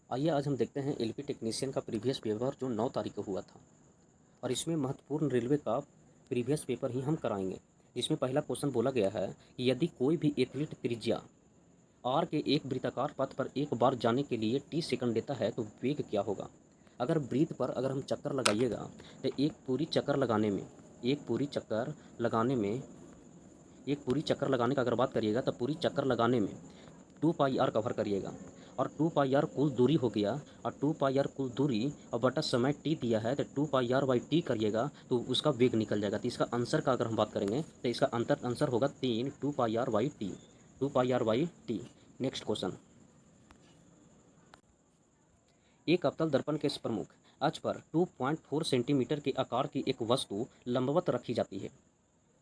आइए आज हम देखते हैं एलपी टेक्नीशियन का प्रीवियस पेपर जो 9 तारीख को हुआ था और इसमें महत्वपूर्ण रेलवे का प्रीवियस पेपर ही हम कराएंगे। जिसमें पहला क्वेश्चन बोला गया है कि यदि कोई भी एथलीट त्रिज्या आर के एक वृत्ताकार पथ पर एक बार जाने के लिए टी सेकंड लेता है तो वेग क्या होगा। अगर वृत्त पर अगर हम चक्कर लगाइएगा तो एक पूरी चक्कर लगाने का अगर बात करिएगा तो पूरी चक्कर लगाने में 2 पाई आर कवर करिएगा और 2 पाई आर कुल दूरी हो गया और 2 पाई आर कुल दूरी और बटा समय टी दिया है तो 2 पाई आर/टी करिएगा तो उसका वेग निकल जाएगा। तो इसका आंसर का अगर हम बात करेंगे तो इसका आंसर होगा 3 2 पाई आर/टी 2 पाई आर/टी। नेक्स्ट क्वेश्चन, एक अवतल दर्पण के प्रमुख अक्ष पर 2.4 सेंटीमीटर के आकार की एक वस्तु लंबवत रखी जाती है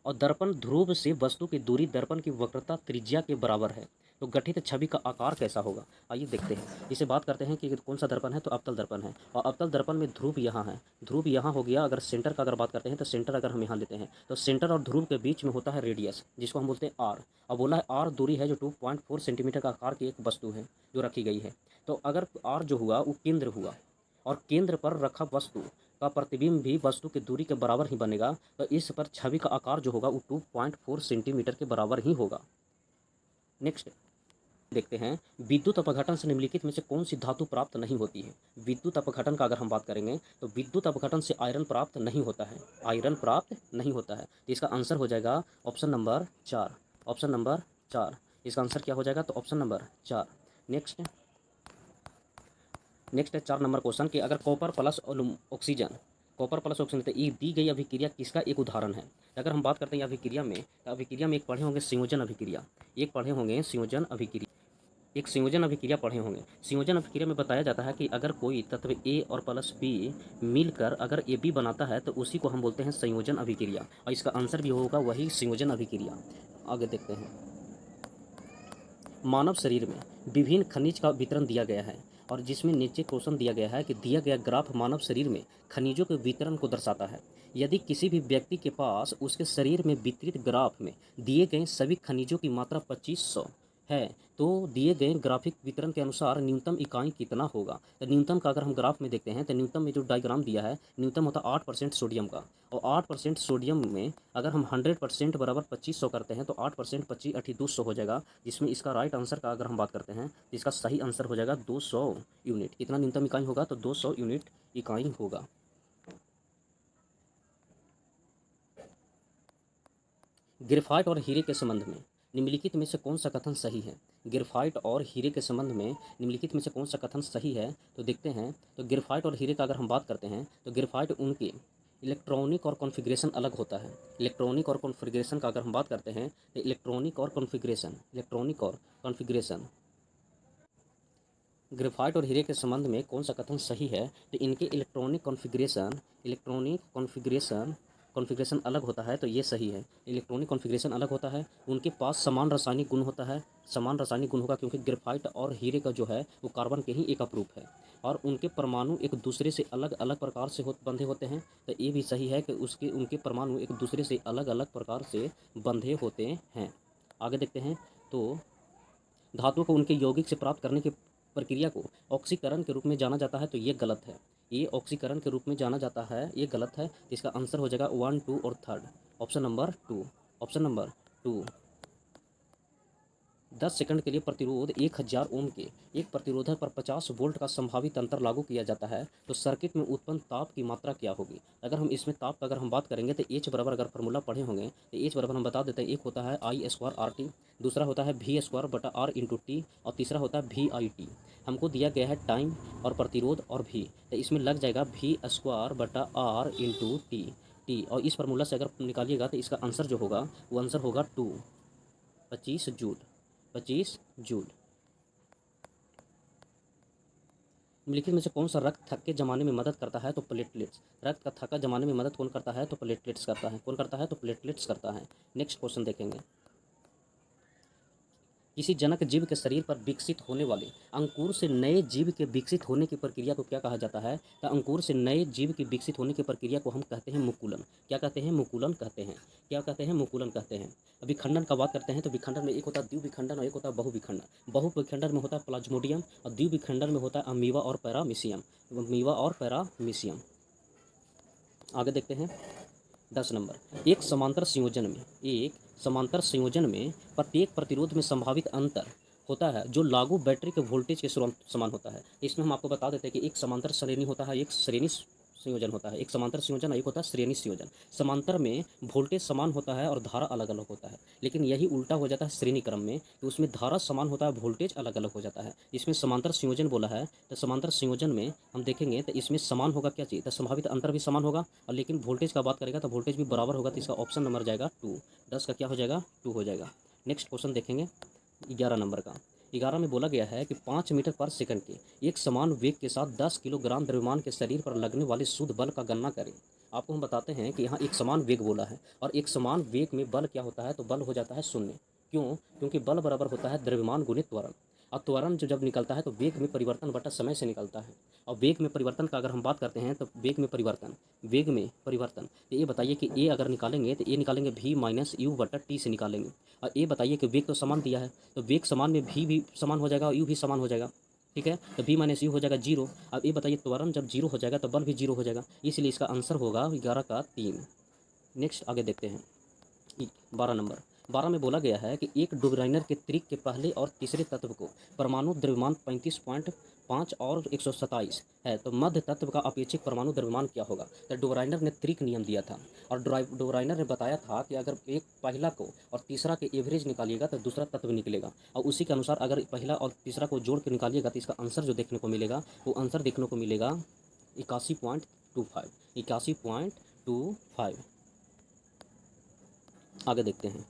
और दर्पण ध्रुव से वस्तु की दूरी दर्पण की वक्रता त्रिज्या के बराबर है तो गठित छवि का आकार कैसा होगा। आइए देखते हैं। इसे बात करते हैं कि कौन सा दर्पण है तो अवतल दर्पण है और अवतल दर्पण में ध्रुव यहाँ है, ध्रुव यहाँ हो गया। अगर सेंटर का अगर बात करते हैं तो सेंटर अगर हम यहाँ लेते हैं तो सेंटर और ध्रुव के बीच में होता है रेडियस जिसको हम बोलते हैं आर। और बोला है आर दूरी है जो 2.4 सेंटीमीटर का आकार की एक वस्तु है जो रखी गई है। तो अगर आर जो हुआ वो केंद्र हुआ और केंद्र पर रखा वस्तु का प्रतिबिंब भी वस्तु की दूरी के बराबर ही बनेगा तो इस पर छवि का आकार जो होगा वो 2.4 सेंटीमीटर के बराबर ही होगा। नेक्स्ट देखते हैं, विद्युत अपघटन से निम्नलिखित में से कौन सी धातु प्राप्त नहीं होती है। विद्युत अपघटन का अगर हम बात करेंगे तो विद्युत अपघटन से आयरन प्राप्त नहीं होता है, आयरन प्राप्त नहीं होता है। तो इसका आंसर हो जाएगा ऑप्शन नंबर 4, ऑप्शन नंबर 4। इसका आंसर क्या हो जाएगा तो ऑप्शन नंबर 4। नेक्स्ट है 4 नंबर क्वेश्चन कि अगर कॉपर प्लस ऑक्सीजन तो ये दी गई अभिक्रिया किसका एक उदाहरण है। अगर हम बात करते हैं अभिक्रिया में तो अभिक्रिया में एक पढ़े होंगे संयोजन अभिक्रिया, एक संयोजन अभिक्रिया पढ़े होंगे। संयोजन अभिक्रिया में बताया जाता है कि अगर कोई तत्व ए और प्लस बी मिलकर अगर ए बी बनाता है तो उसी को हम बोलते हैं संयोजन अभिक्रिया और इसका आंसर भी होगा वही संयोजन अभिक्रिया। आगे देखते हैं, मानव शरीर में विभिन्न खनिज का वितरण दिया गया है और जिसमें नीचे क्वेश्चन दिया गया है कि दिया गया ग्राफ मानव शरीर में खनिजों के वितरण को दर्शाता है। यदि किसी भी व्यक्ति के पास उसके शरीर में वितरित ग्राफ में दिए गए सभी खनिजों की मात्रा 2500 है तो दिए गए ग्राफिक वितरण के अनुसार न्यूनतम इकाई कितना होगा। तो न्यूनतम का अगर हम ग्राफ में देखते हैं तो न्यूनतम में जो डायग्राम दिया है न्यूनतम होता है 8% सोडियम का और 8% सोडियम में अगर हम 100% बराबर 2500 करते हैं तो 8% 25 8 200 हो जाएगा। जिसमें इसका राइट आंसर का अगर हम बात करते हैं तो इसका सही आंसर हो जाएगा 200 यूनिट। कितना न्यूनतम इकाई होगा तो 200 यूनिट इकाई होगा। ग्रेफाइट और हीरे के संबंध में निम्नलिखित में से कौन सा कथन सही है। ग्रेफाइट और हीरे के संबंध में निम्नलिखित में से कौन सा कथन सही है तो देखते हैं। तो ग्रेफाइट और हीरे का अगर हम बात करते हैं तो ग्रेफाइट उनके इलेक्ट्रॉनिक और कॉन्फ़िगरेशन अलग होता है। इलेक्ट्रॉनिक और कॉन्फ़िगरेशन का अगर हम बात करते हैं तो इलेक्ट्रॉनिक और कॉन्फ़िगरेशन ग्रेफाइट और हीरे के संबंध में कौन सा कथन सही है तो इनके इलेक्ट्रॉनिक कॉन्फ़िगरेशन अलग होता है तो ये सही है। इलेक्ट्रॉनिक कॉन्फ़िगरेशन अलग होता है, उनके पास समान रासायनिक गुण होता है, समान रासायनिक गुण होगा क्योंकि ग्रेफाइट और हीरे का जो है वो कार्बन के ही एक अपरूप है और उनके परमाणु एक दूसरे से अलग अलग प्रकार से बंधे होते हैं। तो ये भी सही है कि उनके परमाणु एक दूसरे से अलग अलग प्रकार से बंधे होते हैं। आगे देखते हैं, तो धातुओं को उनके यौगिक से प्राप्त करने की प्रक्रिया को ऑक्सीकरण के रूप में जाना जाता है तो ये गलत है। ये ऑक्सीकरण के रूप में जाना जाता है, ये गलत है। इसका आंसर हो जाएगा 1 2 और 3, option number 2, option number 2। 10 second के लिए प्रतिरोध 1000 ओम के एक प्रतिरोधक पर 50 वोल्ट का संभावित अंतर लागू किया जाता है तो सर्किट में उत्पन्न ताप की मात्रा क्या होगी। अगर हम इसमें ताप का अगर हम बात करेंगे तो एच बराबर अगर फार्मूला पढ़े होंगे तो एच बराबर हम बता देते हैं। एक होता है I² RT, दूसरा होता है V²/R×T और तीसरा होता है VIT। हमको दिया गया है टाइम और प्रतिरोध और भी, तो इसमें लग जाएगा V²/R×T और इस फार्मूला से अगर निकालिएगा तो इसका आंसर जो होगा वो आंसर होगा 25 जूल, 25 जूल। निम्नलिखित में से कौन सा रक्त थक्के जमाने में मदद करता है तो प्लेटलेट्स। रक्त का थक्का जमाने में मदद कौन करता है तो प्लेटलेट्स करता है। कौन करता है तो प्लेटलेट्स करता है। नेक्स्ट क्वेश्चन देखेंगे किसी जनक जीव के शरीर पर विकसित होने वाले अंकुर से नए जीव के विकसित होने की प्रक्रिया को क्या कहा जाता है? तो अंकुर से नए जीव के विकसित होने की प्रक्रिया को हम कहते हैं मुकुलन। क्या कहते हैं? मुकुलन कहते हैं। क्या कहते हैं? मुकुलन कहते हैं। विखंडन का बात करते हैं तो विखंडन में एक होता है द्विविखंडन और एक होता है बहुविखंडन। बहुविखंडन में होता है प्लाज्मोडियम और द्विविखंडन में होता है अमीबा और पैरामीशियम। अमीबा और पैरामीशियम। आगे देखते हैं 10 नंबर। एक समांतर संयोजन में प्रत्येक प्रतिरोध में संभावित अंतर होता है जो लागू बैटरी के वोल्टेज के समान होता है। इसमें हम आपको बता देते हैं कि एक समांतर श्रेणी होता है, एक श्रेणी संयोजन होता है। एक समांतर संयोजन, एक होता है श्रेणी संयोजन। समांतर में वोल्टेज समान होता है और धारा अलग अलग होता है, लेकिन यही उल्टा हो जाता है श्रेणी क्रम में, तो उसमें धारा समान होता है, वोल्टेज अलग अलग हो जाता है। इसमें समांतर संयोजन बोला है, तो समांतर संयोजन में हम देखेंगे तो इसमें समान होगा क्या चीज़? तो संभावित अंतर भी समान होगा, और लेकिन वोल्टेज का बात करेगा तो वोल्टेज भी बराबर होगा। तो इसका ऑप्शन नंबर जाएगा 2। 10 का क्या हो जाएगा? 2 हो जाएगा। नेक्स्ट क्वेश्चन देखेंगे 11 नंबर का। 11 में बोला गया है कि 5 मीटर पर सेकंड के एक समान वेग के साथ 10 किलोग्राम द्रव्यमान के शरीर पर लगने वाले शुद्ध बल का गणना करें। आपको हम बताते हैं कि यहाँ एक समान वेग बोला है, और एक समान वेग में बल क्या होता है? तो बल हो जाता है शून्य। क्यों? क्योंकि बल बराबर होता है द्रव्यमान गुणित त्वरण, और त्वरण जो जब निकलता है तो वेग में परिवर्तन बटा समय से निकलता है। और वेग में परिवर्तन का अगर हम बात करते हैं तो वेग में परिवर्तन, तो ये बताइए कि ए अगर निकालेंगे तो ए निकालेंगे v माइनस यू बटा टी से निकालेंगे। और ये बताइए कि वेग तो समान दिया है, तो वेग समान में भी समान हो जाएगा और यू भी समान हो जाएगा। ठीक है, तो v माइनस यू हो जाएगा 0। अब ये बताइए त्वरण जब 0 हो जाएगा तो बल भी 0 हो जाएगा, इसलिए इसका आंसर होगा 11 का 3। नेक्स्ट आगे देखते हैं 12 नंबर। 12 में बोला गया है कि एक डुबराइनर के त्रिक के पहले और तीसरे तत्व को परमाणु द्रव्यमान 35.5 और 127 है, तो मध्य तत्व का अपेक्षित परमाणु द्रव्यमान क्या होगा? तो डुबराइनर ने त्रिक नियम दिया था, और डुबराइनर ने बताया था कि अगर एक पहला को और तीसरा के एवरेज निकालिएगा तो दूसरा तत्व निकलेगा, और उसी के अनुसार अगर पहला और तीसरा को जोड़ के निकालिएगा तो इसका आंसर जो देखने को मिलेगा, वो आंसर देखने को मिलेगा 81.25। 81.25। आगे देखते हैं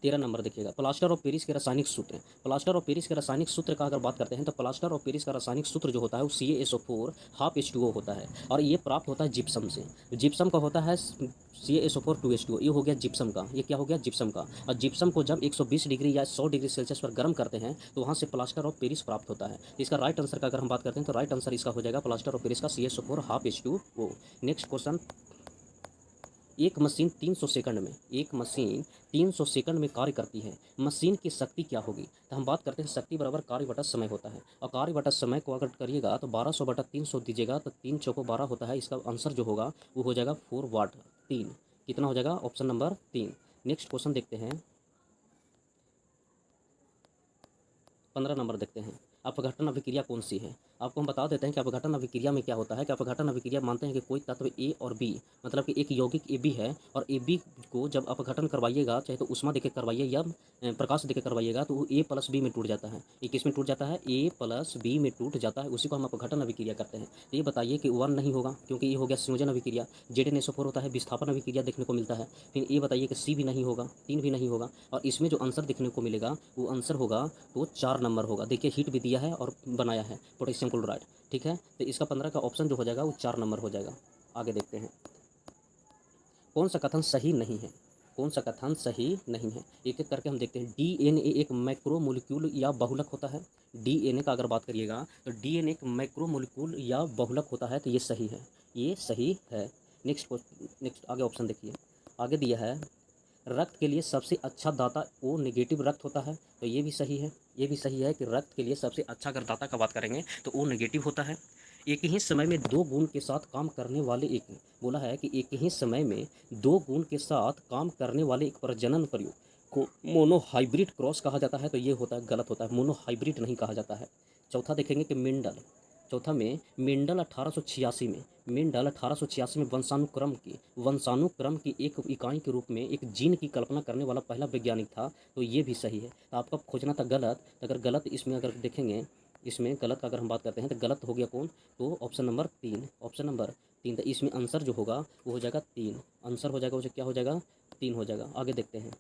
13 नंबर देखिएगा। प्लास्टर ऑफ पेरिस के रासायनिक सूत्र। प्लास्टर ऑफ पेरिस के रासायनिक सूत्र का अगर बात करते हैं तो प्लास्टर ऑफ पेरिस का रासायनिक सूत्र जो होता है वो CaSO4 हाफ H2O होता है, और ये प्राप्त होता है जिप्सम से। जिप्सम का होता है CaSO4 2H2O। ये हो गया जिप्सम का, ये क्या हो गया? जिप्सम का। और जिप्सम को जब 120 डिग्री या 100 डिग्री सेल्सियस पर गर्म करते हैं तो वहाँ से प्लास्टर ऑफ पेरिस प्राप्त होता है। इसका राइट आंसर का अगर हम बात करते हैं तो राइट आंसर इसका हो जाएगा प्लास्टर ऑफ पेरिस का CaSO4 half H2O। Next question. एक मशीन 300 सेकंड में कार्य करती है, मशीन की शक्ति क्या होगी? तो हम बात करते हैं शक्ति बराबर कार्य बटा समय होता है, और कार्य बटा समय को अगर करिएगा तो 1200 बटा 300 दीजिएगा तो 3 चौको 12 होता है। इसका आंसर जो होगा वो हो जाएगा 4 वाट। 3 कितना हो जाएगा? Option number 3। नेक्स्ट क्वेश्चन देखते हैं 15 नंबर देखते हैं। अपघटन अभिक्रिया कौन सी है? आपको हम बता देते हैं कि अपघटन अभिक्रिया में क्या होता है कि अपघटन अभिक्रिया मानते हैं कि कोई तत्व ए और बी, मतलब कि एक यौगिक AB है, और AB को जब अपघटन करवाइएगा, चाहे तो उष्मा देके करवाइए या प्रकाश देके करवाइएगा, तो वो A प्लस बी में टूट जाता है। ये किस में टूट जाता है? A प्लस बी में टूट जाता है, उसी को हम अपघटन अभिक्रिया करते हैं। तो ये बताइए कि 1 नहीं होगा, क्योंकि ये हो गया संयोजन अभिक्रिया। ZnSO4 होता है, विस्थापन अभिक्रिया देखने को मिलता है। फिर ये बताइए कि C भी नहीं होगा, 3 भी नहीं होगा, और इसमें जो आंसर देखने को मिलेगा वो आंसर होगा तो 4 नंबर होगा। देखिए हीट भी दिया है और बनाया है पोटेशियम क्लोराइड। ठीक है, तो इसका 15 का ऑप्शन जो हो जाएगा वो 4 नंबर हो जाएगा। आगे देखते हैं कौन सा कथन सही नहीं है? कौन सा कथन सही नहीं है? एक एक करके हम देखते हैं। DNA एक मैक्रोमोलिक्यूल या बहुलक होता है। DNA का अगर बात करिएगा तो DNA एक मैक्रोमोलिक्यूल या बहुलक होता है, तो ये सही है, ये सही है। नेक्स्ट आगे ऑप्शन देखिए, आगे दिया है रक्त के लिए सबसे अच्छा दाता O नेगेटिव रक्त होता है, तो ये भी सही है। ये भी सही है कि रक्त के लिए सबसे अच्छा अगर दाता का बात करेंगे तो O नेगेटिव होता है। एक ही समय में 2 गुण के साथ काम करने वाले एक, बोला है कि एक ही समय में 2 गुण के साथ काम करने वाले एक प्रजनन प्रयोग को मोनोहाइब्रिड क्रॉस कहा जाता है, तो ये होता है गलत होता है, मोनोहाइब्रिड नहीं कहा जाता है। चौथा देखेंगे कि मेंडल, चौथा में मेंडल 1886 में वंशानुक्रम की एक इकाई के रूप में एक जीन की कल्पना करने वाला पहला वैज्ञानिक था, तो ये भी सही है। तो आपका खोजना था गलत, तो अगर गलत इसमें अगर देखेंगे, इसमें गलत का अगर हम बात करते हैं तो गलत हो गया कौन? तो ऑप्शन नंबर 3। ऑप्शन नंबर 3, तो इसमें आंसर जो होगा वो हो जाएगा 3। आंसर हो जाएगा, वो क्या हो जाएगा? 3 हो जाएगा। आगे देखते हैं,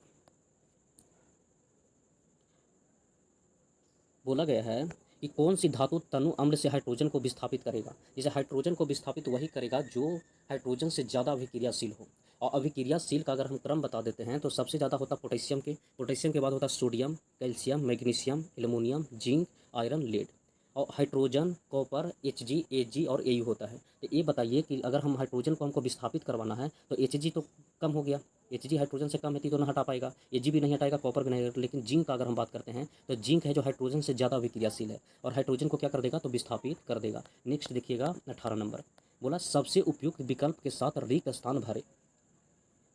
बोला गया है कि कौन सी धातु तनु अम्ल से हाइड्रोजन को विस्थापित करेगा? जैसे हाइड्रोजन को विस्थापित वही करेगा जो हाइड्रोजन से ज़्यादा अभिक्रियाशील हो। और अभिक्रियाशील का अगर हम क्रम बता देते हैं तो सबसे ज़्यादा होता पोटेशियम के बाद होता sodium, calcium, magnesium, aluminium, zinc, iron, lead. और हाइड्रोजन, कॉपर, Hg, Ag और Au होता है। तो ये बताइए कि अगर हम हाइड्रोजन को हमको विस्थापित करवाना है तो Hg तो कम हो गया, Hg हाइड्रोजन से कम है तो ना हटा पाएगा, Ag भी नहीं हटाएगा, कॉपर भी नहीं हटाएगा। लेकिन जिंक का अगर हम बात करते हैं तो जिंक है जो हाइड्रोजन से ज़्यादा अभिक्रियाशील है और हाइड्रोजन को क्या कर देगा, तो विस्थापित कर देगा। नेक्स्ट देखिएगा 18 नंबर, बोला सबसे उपयुक्त विकल्प के साथ रिक्त स्थान भरे।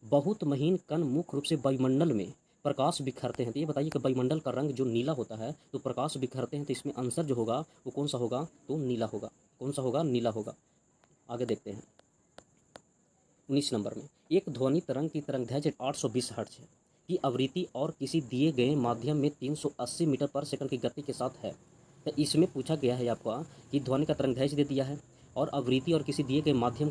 बहुत महीन कण मुख्य रूप से वायुमंडल में प्रकाश बिखरते हैं। तो ये बताइए कि वायुमंडल का रंग जो नीला होता है तो प्रकाश बिखरते हैं, तो इसमें आंसर जो होगा वो कौन सा होगा, तो नीला होगा। कौन सा होगा, नीला होगा। आगे देखते हैं 19 नंबर में, एक ध्वनि तरंग की तरंगदैर्घ्य 820 हर्ट्ज है की आवृत्ति और किसी दिए गए माध्यम में 380 मीटर पर सेकंड की गति के साथ है। तो इसमें पूछा गया है आपका कि ध्वनि का तरंगदैर्घ्य दे दिया है और आवृत्ति और किसी दिए गए माध्यम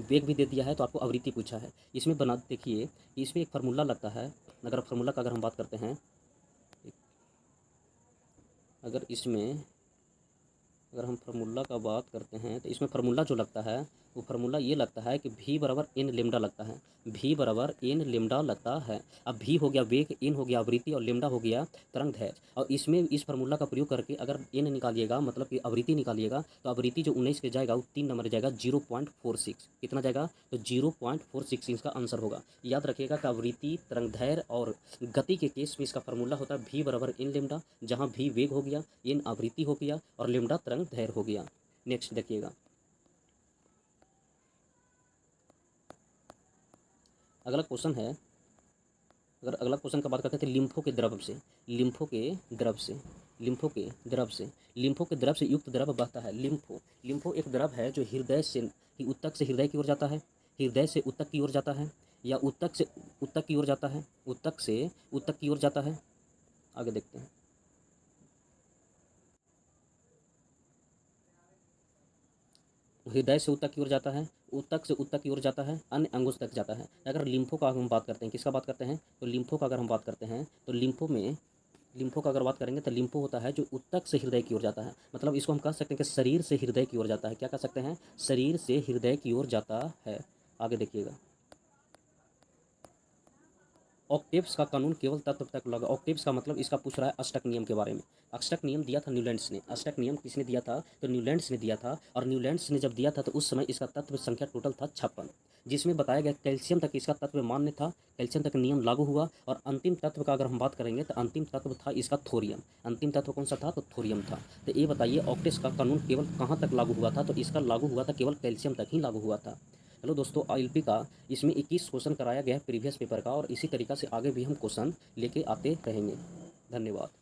वेग भी दे दिया है, तो आपको आवृत्ति पूछा है। इसमें बना देखिए कि इसमें एक फार्मूला लगता है। अगर फार्मूला का अगर हम बात करते हैं, अगर इसमें अगर हम फार्मूला का बात करते हैं तो इसमें फार्मूला जो लगता है वो फार्मूला ये लगता है कि v बराबर एन लेमडा लगता है। v बराबर एन लेमडा लगता है। अब v हो गया वेग, एन हो गया आवृत्ति और लेमडा हो गया तरंगदैर्घ्य। और इसमें इस फार्मूला का प्रयोग करके अगर एन निकालिएगा, मतलब कि आवृत्ति निकालिएगा, तो आवृत्ति जो 19 के जाएगा वो 3 नंबर जाएगा 0.46। कितना जाएगा, तो 0.46 इसका आंसर होगा। याद रखिएगा कि आवृत्ति, तरंगदैर्घ्य और गति के केस में इसका फार्मूला होता है v बराबर एन लेमडा, जहाँ v वेग हो गया, एन आवृत्ति हो गया और लेमडा तरंगदैर्घ्य हो गया। नेक्स्ट देखिएगा अगला क्वेश्चन है। अगर अगला क्वेश्चन का बात करते हैं लिम्फो के द्रव से, लिम्फो के द्रव से, लिम्फो के द्रव से, लिम्फो के द्रव से युक्त द्रव बहता है। लिम्फो एक द्रव है जो हृदय से उत्तक से हृदय की ओर जाता है, हृदय से उत्तक की ओर जाता है, या उत्तक से उत्तक की ओर जाता है, उत्तक से उत्तक की ओर जाता है। आगे देखते हैं हृदय से उत्तक की ओर जाता है, उत्तक से उत्तक की ओर जाता है, अन्य अंगों तक जाता है। अगर लिम्फो का हम बात करते हैं, किसका बात करते हैं, तो लिम्फो का अगर हम बात करते हैं तो लिम्फो का अगर बात करेंगे तो लिम्फो होता है जो उत्तक से हृदय की ओर जाता है। मतलब इसको हम कह सकते हैं कि शरीर से हृदय की ओर जाता है। क्या कह सकते हैं, शरीर से हृदय की ओर जाता है। आगे देखिएगा ऑक्टेव्स का कानून केवल तत्व तक लगा। ऑक्टेव्स का मतलब इसका पूछ रहा है अष्टक नियम के बारे में। अष्टक नियम दिया था न्यूलैंड्स ने। अष्टक नियम किसने दिया था, तो न्यूलैंड्स ने दिया था। और न्यूलैंड्स ने जब दिया था तो उस समय इसका तत्व संख्या टोटल था 56, जिसमें बताया गया कैल्शियम तक इसका तत्व मान्य था, कैल्शियम तक नियम लागू हुआ। और अंतिम तत्व का अगर हम बात करेंगे तो अंतिम तत्व था इसका थोरियम। अंतिम तत्व कौन सा था, तो थोरियम था। तो ये बताइए ऑक्टेव्स का कानून केवल कहाँ तक लागू हुआ था, तो इसका लागू हुआ था केवल कैल्शियम तक ही लागू हुआ था। हेलो दोस्तों, ILP का इसमें 21 क्वेश्चन कराया गया है प्रीवियस पेपर का, और इसी तरीक़ा से आगे भी हम क्वेश्चन लेके आते रहेंगे। धन्यवाद।